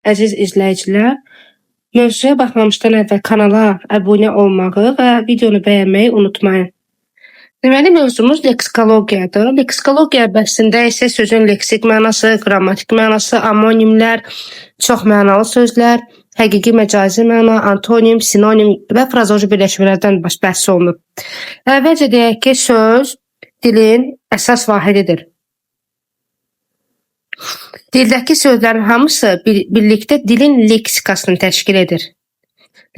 Əziz izləyicilər, mövzuya baxmamışdan əvvəl kanala abunə olmağı və videonu bəyənməyi unutmayın. Deməli, mövzumuz leksikologiyadır. Leksikologiya bəhsində isə sözün leksik mənası, qrammatik mənası, amonimlər, çox mənalı sözlər, həqiqi məcazi məna, antonim, sinonim və frazoloji birləşmələrdən bəhs olunur. Əvvəlcə deyək ki, söz dilin əsas vahididir. Dildəki sözlərin hamısı birlikdə dilin leksikasını təşkil edir.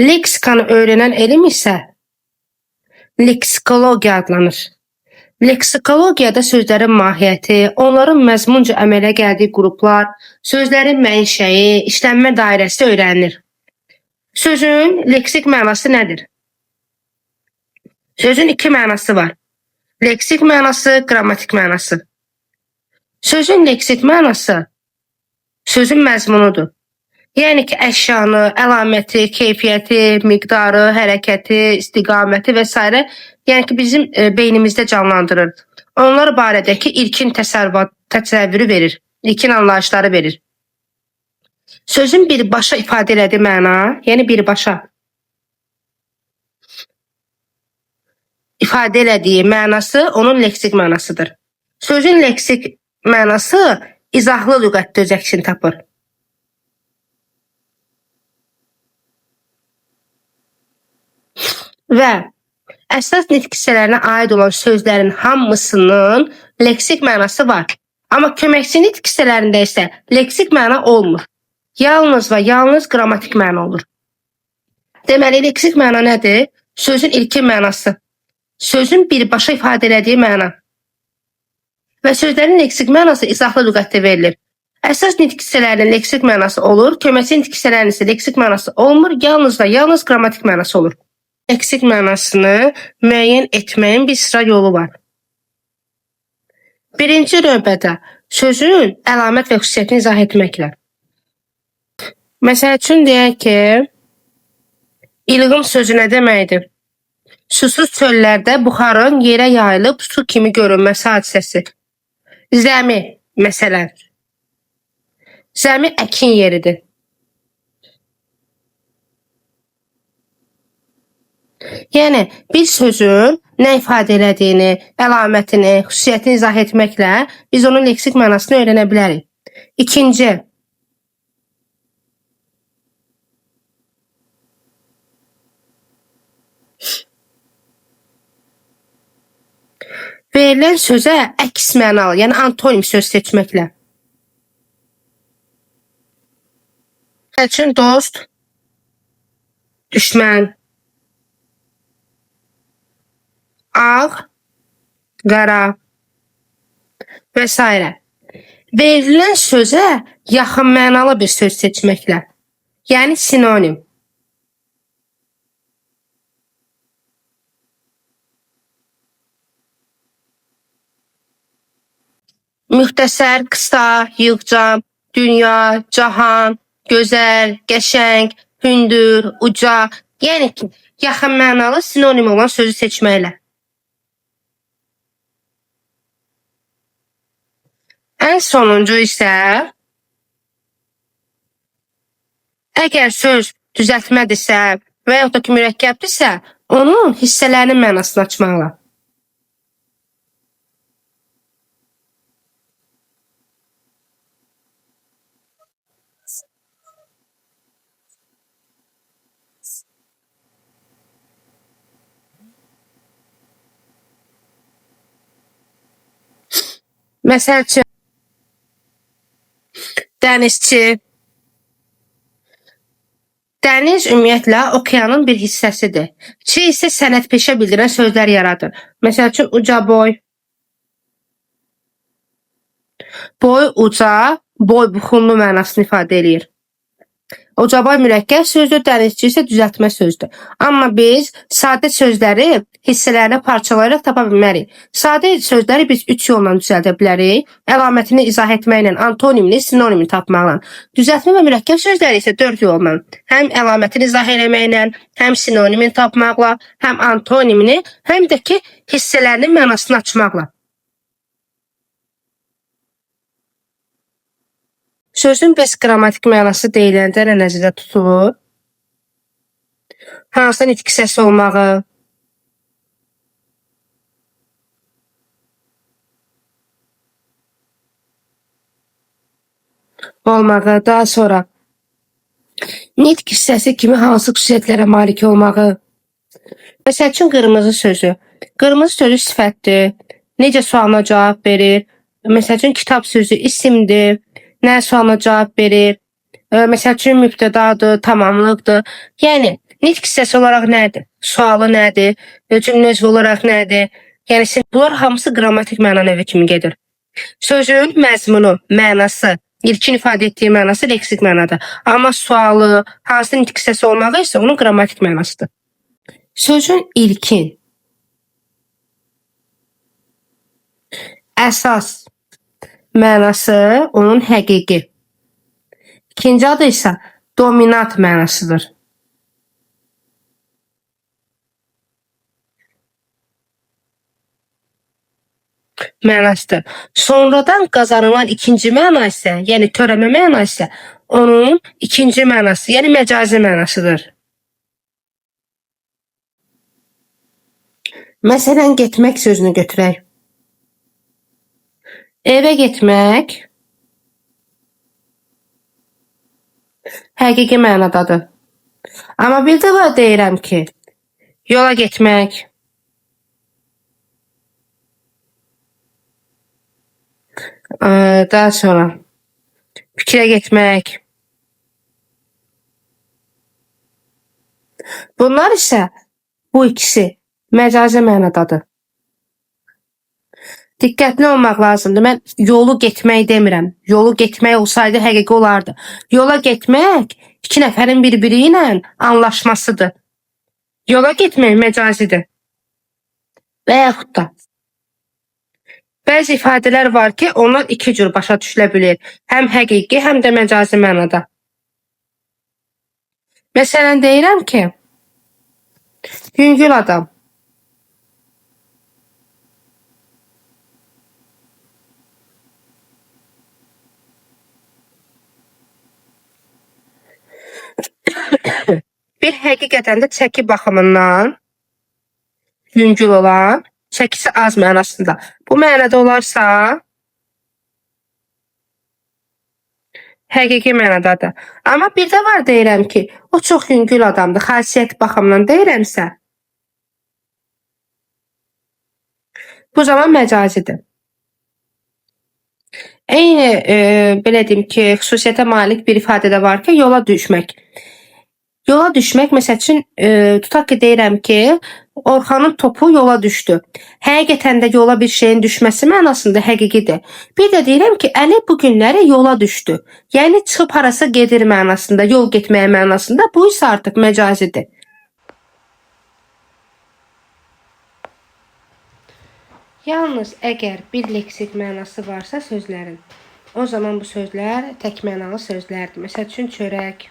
Leksikanı öyrənən elm isə leksikologiya adlanır. Leksikologiyada sözlərin mahiyyəti, onların məzmunca əmələ gəldiyi qruplar, sözlərin mənşəyi, işlənmə dairəsi öyrənilir. Sözün leksik mənası nədir? Sözün iki mənası var. Leksik mənası, qrammatik mənası. Sözün leksik mənası sözün məzmunudur. Yəni ki, əşyanı, əlaməti, keyfiyyəti, miqdarı, hərəkəti, istiqaməti və s. Yəni ki, bizim beynimizdə canlandırır. Onlar barədəki ilkin təsəvvürü verir, ilkin anlayışları verir. Sözün birbaşa ifadə elədiyi məna, yəni birbaşa ifadə elədiyi mənası onun leksik mənasıdır. Sözün leksik mənası izahlı lüğətdə öz əksini tapır. Və əsas nitq hissələrinə aid olan sözlərin hamısının leksik mənası var. Amma köməkçi nitq hissələrində isə leksik məna olmur. Yalnız və yalnız qrammatik məna olur. Deməli, leksik məna nədir? Sözün ilkin mənası. Sözün birbaşa ifadə elədiyi məna. Və sözlərin leksik mənası izahlı lüğətdə verilir. Əsas nitq hissələrinin leksik mənası olur, köməkçi nitq hissələrinin isə leksik mənası olmur, yalnız və yalnız qrammatik mənası olur. Leksik mənasını müəyyən etməyin bir sıra yolu var. Birinci növbədə sözün əlamət və xüsusiyyətini izah etməklə. Məsəl üçün deyək ki, ilğım sözü nə deməkdir? Susuz çöllərdə buxarın yerə yayılıb su kimi görünməsi hadisəsi. Zəmi, məsələn. Zəmi əkin yeridir. Yəni, bir sözün nə ifadə elədiyini, əlamətini, xüsusiyyətini izah etməklə biz onun leksik mənasını öyrənə bilərik. İkinci, verilən sözə əks mənalı, yəni antonim söz seçməklə. Məsəl üçün, dost, düşmən, ağ, qara və s. Verilən sözə yaxın mənalı bir söz seçməklə, yəni sinonim. Müxtəsər, qısa, yığcam, dünya, cahan, gözəl, qəşəng, hündür, uca, yəni ki, yaxın mənalı sinonim olan sözü seçməklə. Ən sonuncu isə, əgər söz düzəltmədirsə və yaxud da ki, mürəkkəbdirsə, onun hissələrinin mənasını açmaqla. Məsəl üçün, dənizçi. Dəniz ümumiyyətlə okeanın bir hissəsidir. Çi isə sənət peşə bildirən sözlər yaradır. Məsəl üçün, uca boy. Boy uca, boy buxunlu mənasını ifadə edir. Ucaboy mürəkkəb sözdür, dənizçi isə düzəltmə sözdür. Amma biz sadə sözləri hissələrinə parçalayaraq tapa bilmərik. Sadə sözləri biz 3 yolla düzəldə bilərik. Əlamətini izah etməklə, antonimini, sinonimini tapmaqla. Düzəltmə və mürəkkəb sözləri isə 4 yolla. Həm əlamətini izah etməklə, həm sinonimini tapmaqla, həm antonimini, həm də ki, hissələrinin mənasını açmaqla. Sözün bəs qrammatik mənası deyiləndə nə nəzərdə tutulur? Hansı nitq səsi olmağı, daha sonra nitq hissəsi kimi hansı xüsusiyyətlərə malik olmağı. Məsəl üçün qırmızı sözü. Qırmızı sözü sifətdir. Necə sualına cavab verir. Məsəl üçün kitab sözü isimdir. Nə sualına cavab verir. Məsəl üçün mübtədadır, tamamlıqdır. Yəni nitq hissəsi olaraq nədir? Sualı nədir? Cümlə üzvü olaraq nədir? Yəni bunlar hamısı qrammatik məna növü kimi gedir. Sözün məzmunu, mənası, ilkin ifadə etdiyi mənası leksik mənadır. Amma sualı, hansı nitq hissəsi olmağı isə onun qrammatik mənasıdır. Sözün ilkin, əsas mənası onun həqiqi. İkinci adı isə dominant mənasıdır. Mənasıdır. Sonradan qazanılan ikinci məna isə, yəni törəmə məna isə onun ikinci mənası, yəni məcazi mənasıdır. Məsələn, getmək sözünü götürək. Evə getmək həqiqi mənadadır. Amma bir də var deyirəm ki, yola getmək, daha sonra fikrə getmək. Bunlar isə bu ikisi məcazi mənadadır. Diqqətli olmaq lazımdır. Mən yolu getmək demirəm. Yolu getmək olsaydı həqiqi olardı. Yola getmək iki nəfərin bir-biri ilə anlaşmasıdır. Yola getmək məcazidir. Və yaxud da bəzi ifadələr var ki, onlar iki cür başa düşülə bilir. Həm həqiqi, həm də məcazi mənada. Məsələn, deyirəm ki, yüngül adam. Bir həqiqətən də çəki baxımından yüngül olan, çəkisi az mənasında. Bu mənada olarsa həqiqi mənadadır. Amma bir də var deyirəm ki, o çox yüngül adamdır, xasiyyət baxımından deyirəmsə, bu zaman məcazidir. Eyni belə deyim ki, xüsusiyyətə malik bir ifadə də var ki, yola düşmək. Yola düşmək, məsəl üçün, tutaq ki, deyirəm ki, Orxanın topu yola düşdü. Həqiqətən də yola bir şeyin düşməsi mənasında həqiqidir. Bir də deyirəm ki, Əli bu günləri yola düşdü. Yəni, çıxıb harasa gedir mənasında, yol getməyə mənasında, bu isə artıq məcazidir. Yalnız əgər bir leksik mənası varsa sözlərin, o zaman bu sözlər tək mənalı sözlərdir. Məsəl üçün, çörək,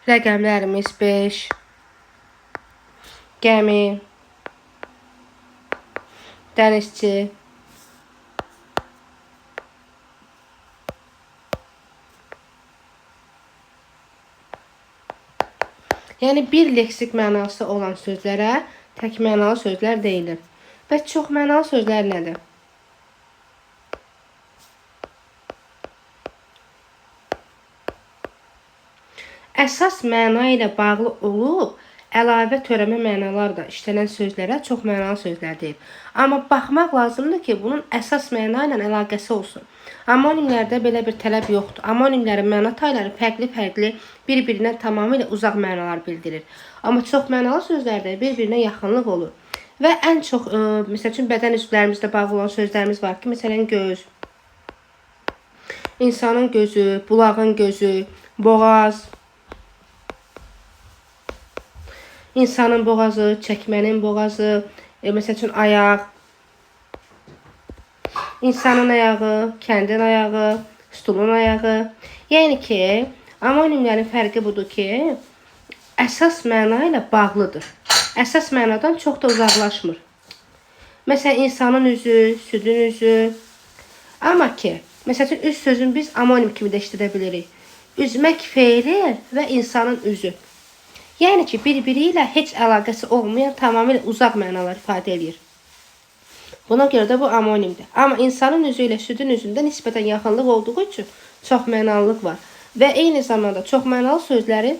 rəqəmlərimiz 5, gəmi, dənizçi, yəni bir leksik mənası olan sözlərə tək mənalı sözlər deyilir. Və çox mənalı sözlər nədir? Əsas məna ilə bağlı olub, əlavə törəmə mənalar da işlənən sözlərə çox mənalı sözlər deyil. Amma baxmaq lazımdır ki, bunun əsas məna ilə əlaqəsi olsun. Amonimlərdə belə bir tələb yoxdur. Amonimlərin məna tayları fərqli-fərqli, bir-birinə tamamilə uzaq mənalar bildirir. Amma çox mənalı sözlərdə bir-birinə yaxınlıq olur. Və ən çox, məsəl üçün, bədən üzvlərimizlə bağlı olan sözlərimiz var ki, məsələn, göz, insanın gözü, bulağın gözü, boğaz, İnsanın boğazı, çəkmənin boğazı, məsəl üçün ayaq, insanın ayağı, kəndin ayağı, stulun ayağı. Yəni ki, amonimlərin fərqi budur ki, əsas məna ilə bağlıdır. Əsas mənadan çox da uzaqlaşmır. Məsələn, insanın üzü, südün üzü. Amma ki, Məsələn, üz sözünü biz amonim kimi də işlədə bilirik. Üzmək feili və insanın üzü. Yəni ki, bir-biri ilə heç əlaqəsi olmayan, tamamilə uzaq mənalar ifadə edir. Buna görə də bu amonimdir. Amma insanın üzü ilə südün üzündə nisbətən yaxınlıq olduğu üçün çox mənalılıq var. Və eyni zamanda çox mənalı sözlərin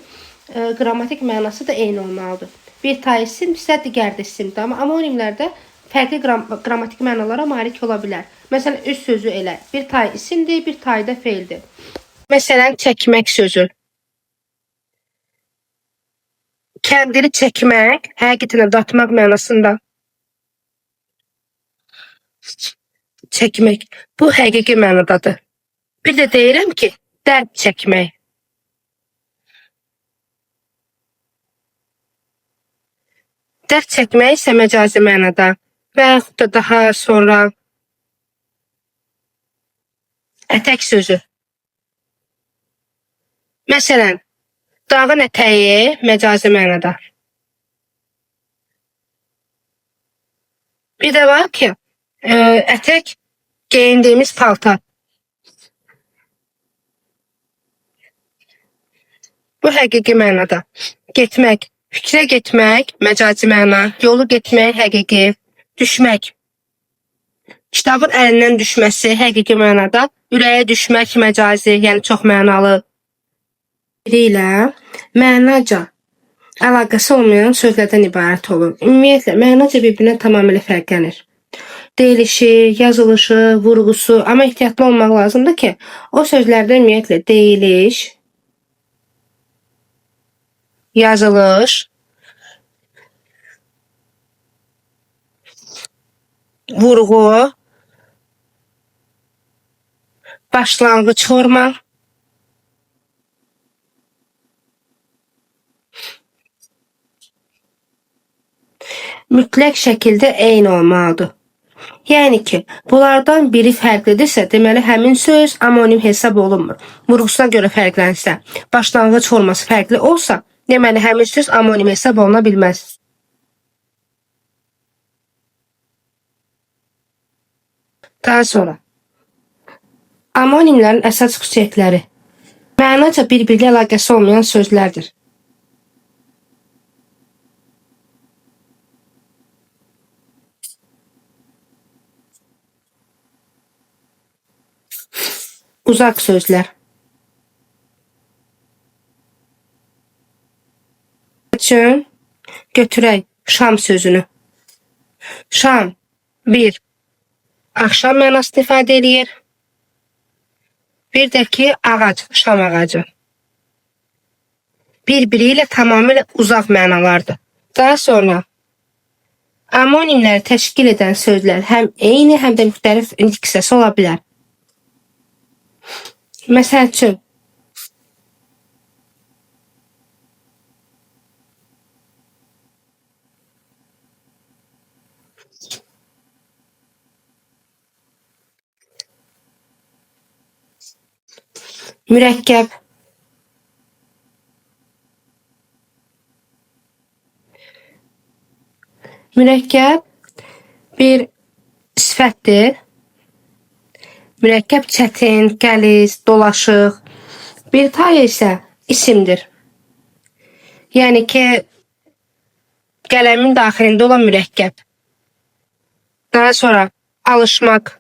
qrammatik mənası da eyni olmalıdır. Bir tay isimdirsə, digər də isimdir. Amma amonimlərdə fərqli qrammatik mənalara malik ola bilər. Məsələn, üz sözü elə. Bir tay isimdir, bir tay da feildir. Məsələn, çəkmək sözü. Kəndiri çəkmək, həqiqətən datmaq mənasında. Çəkmək. Bu həqiqi mənadadır. Bir də deyirəm ki, dərd çəkmək. Dərd çəkmək isə məcazi mənada və yaxud da daha sonra ətək sözü. Məsələn, dağın ətəyi məcazi mənada. Bir də var ki, ətək geyindiyimiz paltar. Bu həqiqi mənada. Getmək, fikrə getmək, məcazi məna, yolu getmək, həqiqi, düşmək. Kitabın əlindən düşməsi həqiqi mənada, ürəyə düşmək məcazi, yəni çox mənalı. Biri ilə mənaca əlaqəsi olmayan sözlərdən ibarət olur. Ümumiyyətlə, mənaca bir-birinə tamamilə fərqlənir. Deyilişi, yazılışı, vurğusu, amma ehtiyatlı olmaq lazımdır ki, o sözlərdə ümumiyyətlə deyiliş, yazılış, vurğu, başlanğıc forma, mütləq şəkildə eyni olmalıdır. Yəni ki, bunlardan biri fərqlidirsə, deməli həmin söz amonim hesab olunmur. Vurğusuna görə fərqlənsə, başlanğıc forması fərqli olsa, deməli həmin söz amonim hesab oluna bilməz. Daha sonra, amonimlərin əsas xüsusiyyətləri. Mənaca bir-biri əlaqəsi olmayan sözlərdir. Uzaq sözlər. Üçün götürək şam sözünü. Şam, bir, axşam mənasını ifadə edir. Bir də ki, ağac, şam ağacı. Bir-biri ilə tamamilə uzaq mənalardır. Daha sonra, amonimləri təşkil edən sözlər həm eyni, həm də müxtəlif diksiyası ola bilər. Məsəl üçün, mürəkkəb, mürəkkəb bir sifətdir. Mürəkkəb çətin, qəliz, dolaşıq. Bir tay isə isimdir. Yəni ki, qələmin daxilində olan mürəkkəb. Daha sonra alışmaq.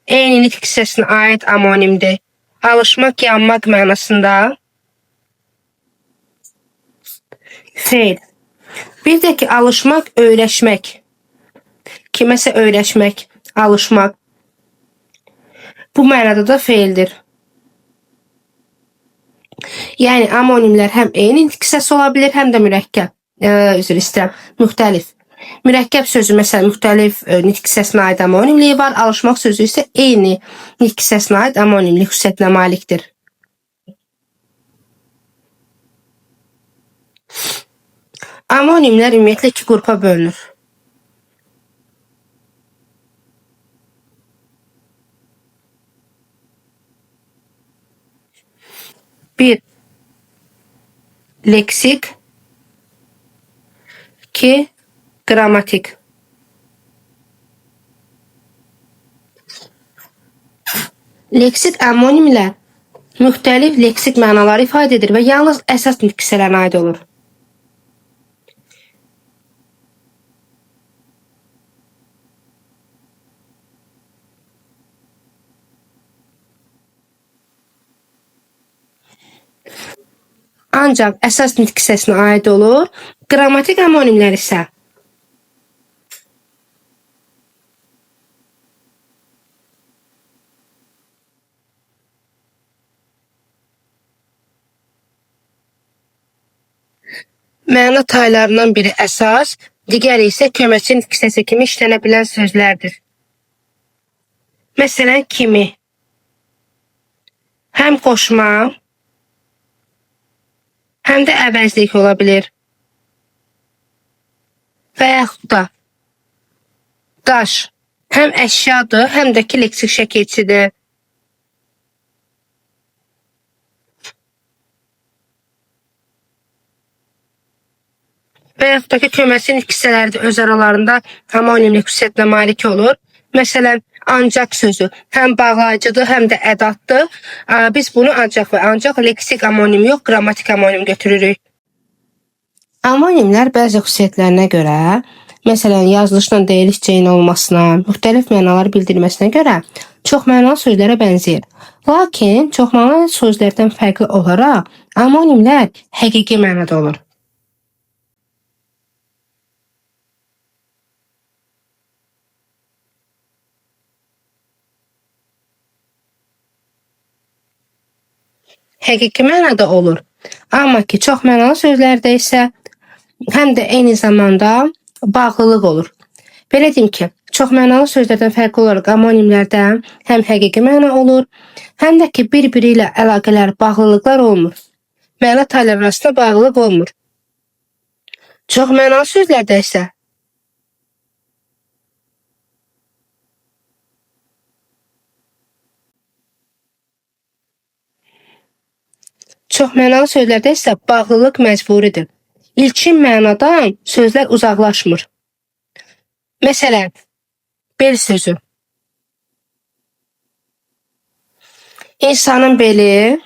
Eynilik hissəsinə aid amonimdir. Alışmaq, yanmaq mənasında. Feil. Bir də ki, alışmaq, öyrəşmək. Kiməsə öyrəşmək, alışmaq. Bu mənada da feildir. Yəni amonimlər həm eyni hissəsi ola bilər, həm də mürəkkəb. Üzr istəyirəm, müxtəlif. Mürəkkəb sözü məsələn müxtəlif nitq hissəsinə aid amonimliyi var, alışmaq sözü isə eyni nitq hissəsinə aid amonimlik xüsusiyyətinə malikdir. Amonimlər ümumiyyətlə iki qrupa bölünür. Bir, leksik. 2, qrammatik. Leksik amonimlər müxtəlif leksik mənaları ifadə edir və yalnız əsas nitq hissələrinə aid olur. Ancaq əsas nitq hissəsinə aid olur. Qrammatik amonimlər isə məna taylarından biri əsas, digəri isə köməkçi nitq hissəsi kimi işlənə bilən sözlərdir. Məsələn, kimi, həm qoşma, həm də əvəzlik ola bilir. Və yaxud da daş, həm əşyadır, həm də ki leksik şəkilçidir. Və yaxud da ki köməkçi nitq hissələri də öz aralarında homonimlik xüsusiyyətinə malik olur. Məsələn, ancaq sözü həm bağlayıcıdır, həm də ədatdır. Biz bunu ancaq və ancaq leksik amonim yox, qrammatik amonim götürürük. Amonimlər bəzi xüsusiyyətlərinə görə, məsələn, yazılışla deyiliş ceyin olmasına, müxtəlif mənalar bildirməsinə görə çoxmənalı sözlərə bənzəyir. Lakin çoxmənalı sözlərdən fərqli olaraq amonimlər həqiqi mənada olur. Həqiqi mənada olur. Amma ki, çoxmənalı sözlərdə isə həm də eyni zamanda bağlılıq olur. Belə deyim ki, çoxmənalı sözlərdən fərqli olaraq amonimlərdə həm həqiqi məna olur, həm də ki, bir-biri ilə əlaqələr, bağlılıqlar olmur. Məna taylar arasında bağlılıq olmur. Çoxmənalı sözlərdə isə bağlılıq məcburidir. İlkin mənadan sözlər uzaqlaşmır. Məsələn, bel sözü. İnsanın beli,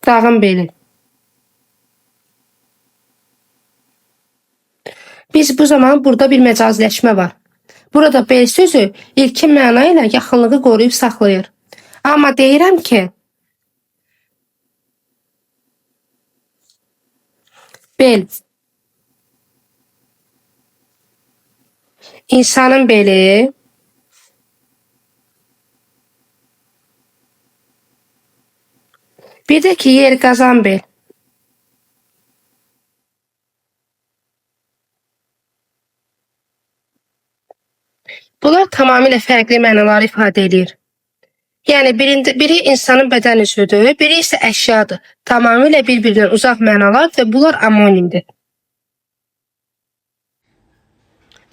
dağın beli. Biz bu zaman burada bir məcazləşmə var. Burada bel sözü ilkin məna ilə yaxınlığı qoruyub saxlayır. Amma deyirəm ki, bel, insanın beli, bir də ki, yer qazan bel. Bunlar tamamilə fərqli mənaları ifadə edir. Yəni biri insanın bədən üzvüdür, biri isə əşyadır. Tamamilə bir-birindən uzaq mənalar və bunlar amonimdir.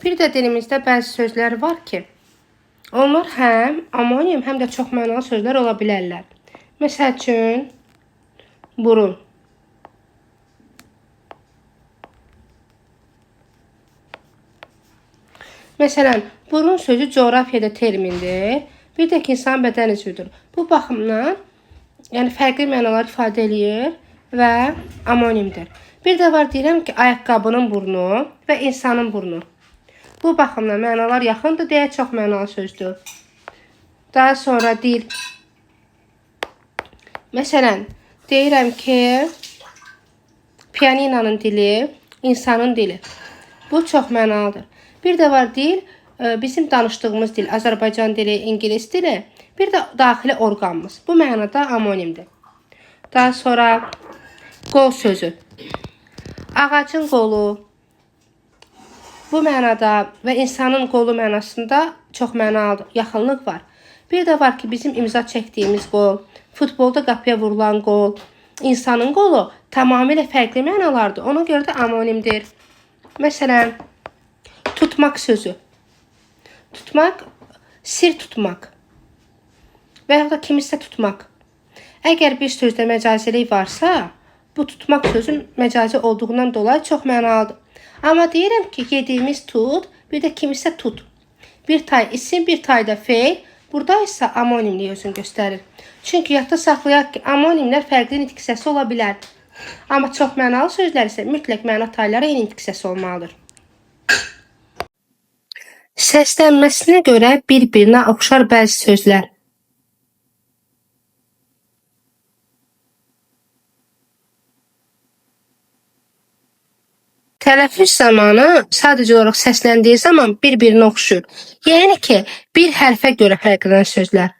Bir də dilimizdə bəzi sözlər var ki, onlar həm amonim, həm də çoxmənalı sözlər ola bilərlər. Məsəl üçün, burun. Məsələn, burun sözü coğrafiyada termindir. Bir də ki, insan bədən üzvüdür. Bu baxımdan yəni fərqli mənalar ifadə eləyir və amonimdir. Bir də var deyirəm ki, ayaqqabının burnu və insanın burnu. Bu baxımdan mənalar yaxındır deyə çoxmənalı sözdür. Daha sonra dil. Məsələn, deyirəm ki, pianinanın dili, insanın dili. Bu çoxmənalıdır. Bir də var dil, bizim danışdığımız dil, Azərbaycan dili, İngilis dili, bir də daxili orqanımız. Bu mənada amonimdir. Daha sonra qol sözü. Ağacın qolu. Bu mənada və insanın qolu mənasında çoxmənalıdır, yaxınlıq var. Bir də var ki, bizim imza çəkdiyimiz qol, futbolda qapıya vurulan qol, insanın qolu tamamilə fərqli mənalardır. Ona görə də amonimdir. Məsələn, tutmaq sözü. Tutmaq, sir tutmaq və ya da kimisə tutmaq. Əgər bir sözdə məcazilik varsa, bu tutmaq sözün məcazi olduğundan dolayı çox mənalıdır. Amma deyirəm ki, yediyimiz tut, bir də kimisə tut. Bir tay isim, bir tay da feil. Burada isə amonimliyi özünü göstərir. Çünki yadda saxlayaq ki, amonimlər fərqli nitq hissəsi ola bilər. Amma çox mənalı sözlər isə mütləq məna tayları eyni nitq hissəsi olmalıdır. Səslənməsinə görə bir-birinə oxşar bəzi sözlər. Tələffüz zamanı sadəcə olaraq səsləndiyi zaman bir-birinə oxşur. Yəni ki, bir hərfə görə fərqlənən sözlər.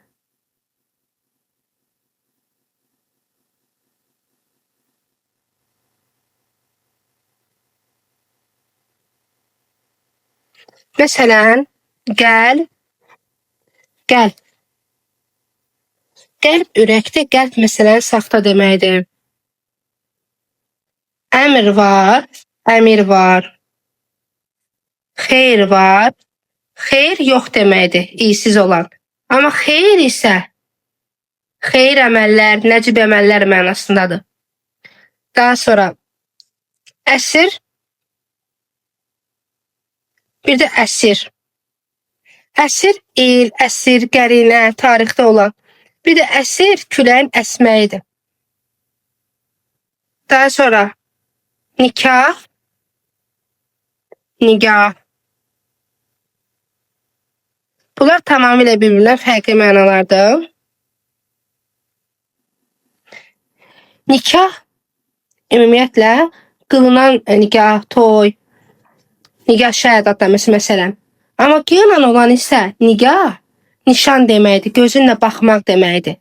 Məsələn, qəlb, qəlb. Qəlb ürəkdir, qəlb məsələn saxta deməkdir. Əmr var, əmir var. Xeyr var, xeyr yox deməkdir, iyisiz olan. Amma xeyr isə xeyir əməllər, nəcib əməllər mənasındadır. Daha sonra əsir, bir də əsir. Əsir il, əsir qərinə, tarixdə olan. Bir də əsir küləyin əsməyidir. Daha sonra nikah, nigah. Bunlar tamamilə bir-birindən fərqli mənalardır. Nikah ümumiyyətlə qılınan nikah, toy, nigah şəhid adlaması məsələn. Amma qıyılan olan isə nigah nişan deməkdir, gözünlə baxmaq deməkdir.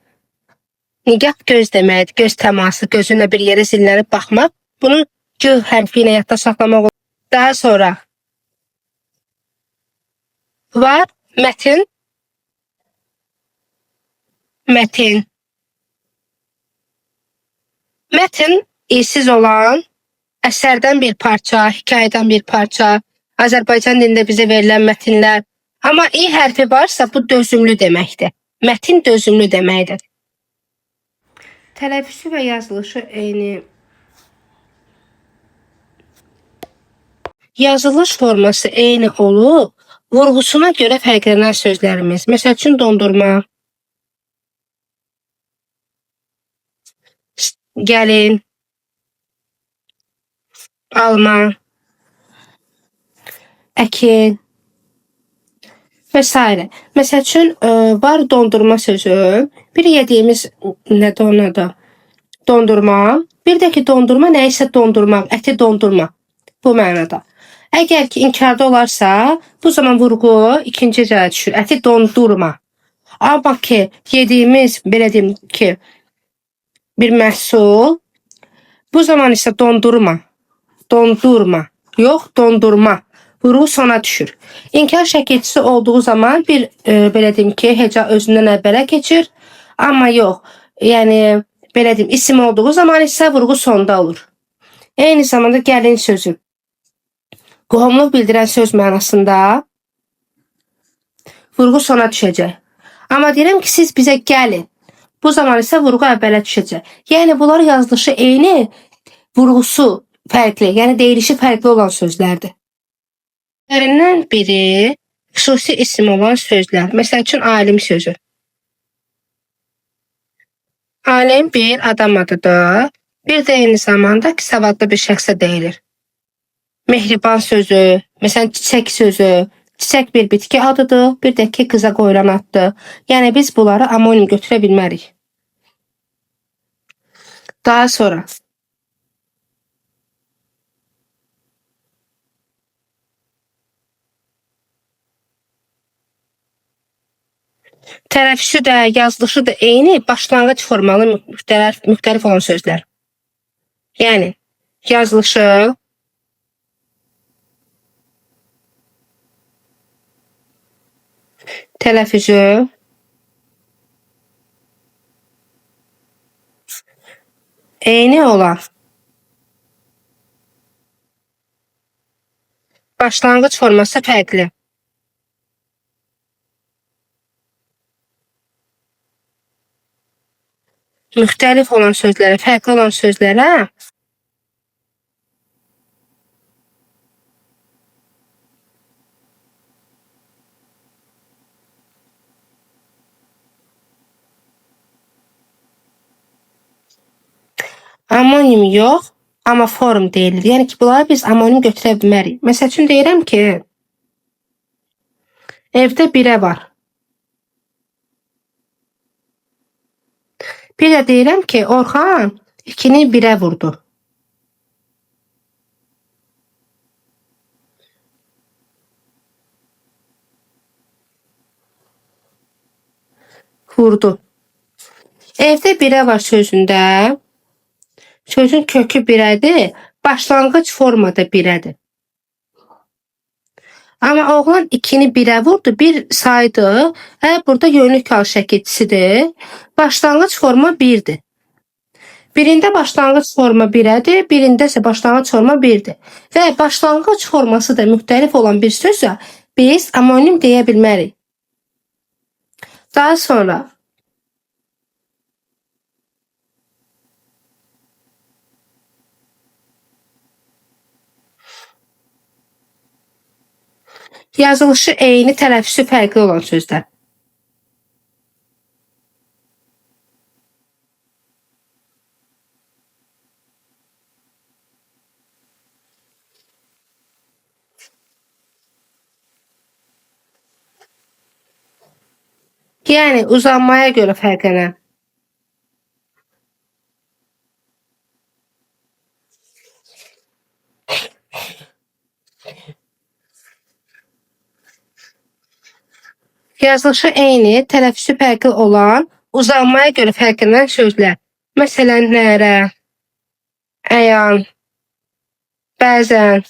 Nigah göz deməkdir, göz təması, gözünlə bir yerə zillənib baxmaq. Bunu g hərfi ilə yadda saxlamaq olur. Daha sonra var mətin, mətin. Mətin iyisiz olan əsərdən bir parça, hekayədən bir parça, Azərbaycan dilində bizə verilən mətinlər. Amma i hərfi varsa bu dözümlü deməkdir. Mətin dözümlü deməkdir. Tələffüzü və yazılışı eyni. Yazılış forması eyni olub, vurğusuna görə fərqlənən sözlərimiz. Məsəl üçün dondurma, gəlin, alma, əkin və s. Məsəl üçün var dondurma sözü, bir yediyimiz nədir onun adı? Dondurma, bir də ki dondurma nəyisə dondurmaq, əti dondurma. Bu mənada. Əgər ki inkarda olarsa, bu zaman vurğu ikinci cəhə düşür. Əti dondurma. Amma ki yediyimiz, belə deyim ki, bir məhsul, bu zaman isə dondurma. Dondurma. Yox, dondurma. Vurğu sona düşür. İnkar şəkilçisi olduğu zaman bir belə deyim ki, heca özündən əvvələ keçir. Amma yox, yəni belə deyim, isim olduğu zaman isə vurğu sonda olur. Eyni zamanda gəlin sözü. Qohumluq bildirən söz mənasında vurğu sona düşəcək. Amma deyirəm ki, siz bizə gəlin. Bu zaman isə vurğu əvvələ düşəcək. Yəni bunlar yazılışı eyni, vurğusu fərqli, yəni deyilişi fərqli olan sözlərdir.Lərindən biri xüsusi isim olan sözlər. Məsəl üçün alim sözü. Alim bir adam adıdır. Bir də eyni zamanda ki, savadlı bir şəxsə deyilir. Mehriban sözü, məsələn çiçək sözü. Çiçək bir bitki adıdır, bir də ki qıza qoyulan addır. Yəni biz bunları amonim götürə bilmərik. Daha sonra tələffüzü də, yazılışı da eyni, başlanğıc formalı müxtəlif olan sözlər. Yəni yazılışı, tələffüzü, eyni olan başlanğıc forması fərqli. Müxtəlif olan sözlərə, fərqli olan sözlərə Amonim yox, amma form deyilir. Yəni ki, bunları biz amonim götürə bilmərik. Məsəl üçün deyirəm ki, evdə birə var. Bir də deyirəm ki, Orxan 2-ni 1-ə vurdu. Vurdu. Evdə birə var sözündə, sözün kökü birədir, başlanğıc formada birədir. Amma oğlan 2-ni 1-ə vurdu, bir saydı, burada yönlük hal şəkilçisidir, başlanğıc forma 1-dir. Birində başlanğıc forma 1-ədir, birində isə başlanğıc forma 1-dir. Və başlanğıc forması da müxtəlif olan bir sözə biz amonim deyə bilmərik. Daha sonra yazılışı eyni, tələffüzü fərqli olan sözlər. Yəni uzanmaya görə fərqlənən. Yazılışı eyni, tələffüzü fərqli olan, uzanmaya görə fərqlənən sözlər. Məsələn, nərə, əyan, bəzən,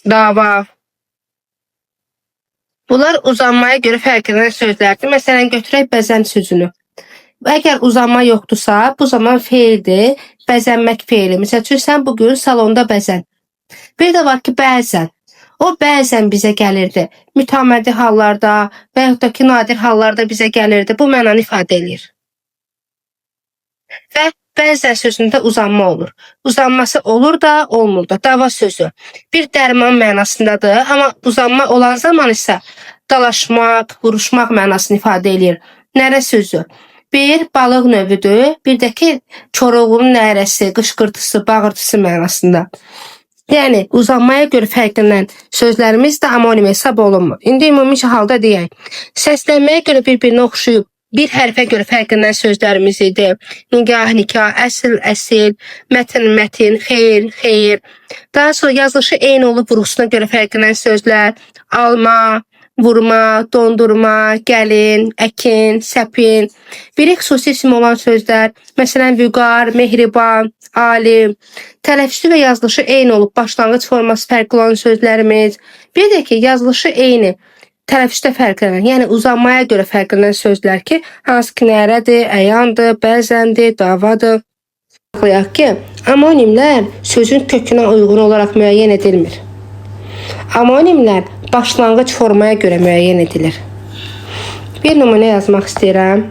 dava. Bunlar uzanmaya görə fərqlənən sözlərdir. Məsələn, götürək bəzən sözünü. Əgər uzanma yoxdursa, bu zaman feildir, bəzənmək feili. Məsəl üçün, sən bugün salonda bəzən. Bir də var ki, bəzən. O bəzən bizə gəlirdi. Mütəmmədi hallarda və yaxud da ki, nadir hallarda bizə gəlirdi. Bu mənanı ifadə edir. Və bəzən sözündə uzanma olur. Uzanması olur da, olmur da. Dava sözü bir dərman mənasındadır, amma uzanma olan zaman isə dalaşmaq, vuruşmaq mənasını ifadə edir. Nərə sözü bir balıq növüdür, bir də ki, Koroğlunun nərəsi, qışqırtısı, bağırtısı mənasında. Yəni, uzanmaya görə fərqlənən sözlərimiz də amonim hesab olunmur. İndi ümumi halda deyək, səslənməyə görə bir-birinə oxşuyub, bir hərfə görə fərqlənən sözlərimiz idi. Nigah, nikah, əsl, əsil, mətin, mətin, xeyir, xeyir. Daha sonra yazılışı eyni olub vurğusuna görə fərqlənən sözlər, alma, vurma, dondurma, gəlin, əkin, səpin. Biri xüsusi isim olan sözlər, məsələn, vüqar, mehriban, alim. Tələffüzü və yazılışı eyni olub, başlanğıc forması fərqli olan sözlərimiz. Bir də ki, yazılışı eyni, tələffüzdə fərqlənən, yəni uzanmaya görə fərqlənən sözlər ki, hansı ki, nərədir, əyandır, bəzəndir, davadır. Baxlayaq ki, amonimlər sözün kökünə uyğun olaraq müəyyən edilmir. Amonimlər başlanğıc formaya görə müəyyən edilir. Bir nümunə yazmaq istəyirəm.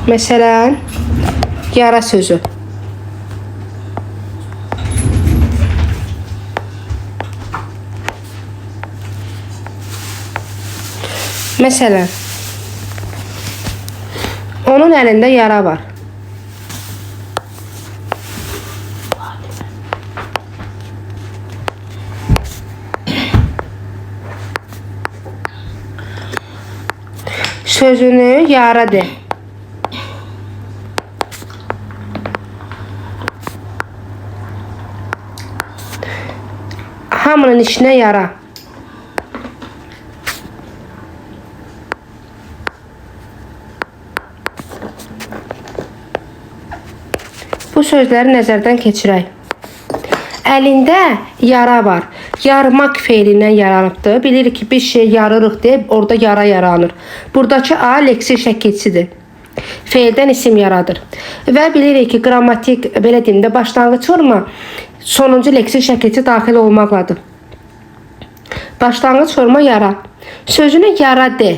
Məsələn, yara sözü. Məsələn, onun əlində yara var. Sözünü yara de. Hamının işinə yara. Bu sözləri nəzərdən keçirək. Əlində yara var. Yarmaq feilindən yaranıbdır. Bilirik ki, bir şey yarırıq deyib, orada yara yaranır. Buradakı A leksik şəkilçisidir. Feildən isim yaradır. Və bilirik ki, qrammatik, belə deyim də, başlanğıc forma sonuncu leksik şəkilçi daxil olmaqladır. Başlanğıc forma yara. Sözünü yara de.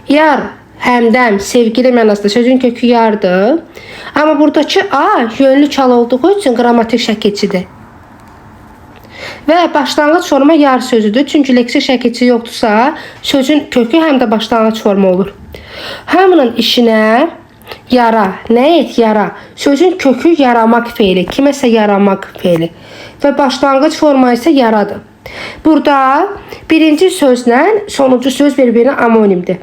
Yar, həmdəm, sevgili mənasında sözün kökü yardır. Amma buradakı A yönlü çal olduğu üçün qrammatik şəkilçidir. Və başlanğıc forma yar sözüdür. Çünki leksik şəkilçi yoxdursa, sözün kökü həm də başlanğıc forma olur. Hamının işinə yara, nə et yara. Sözün kökü yaramaq feili, kiməsə yaramaq feili və başlanğıc forma isə yaradır. Burada birinci sözlə sonuncu söz bir-birinə amonimdir.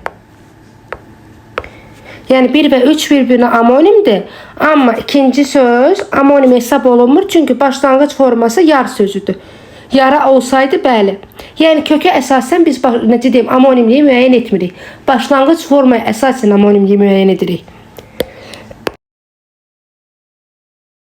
Yəni 1 və 3 bir-birinə amonimdir, amma ikinci söz amonim hesab olunmur, çünki başlanğıc forması yar sözüdür. Yara olsaydı bəli. Yəni kökə əsasən biz necə deyim, amonimliyi müəyyən etmirik. Başlanğıc formaya əsasən amonimliyi müəyyən edirik.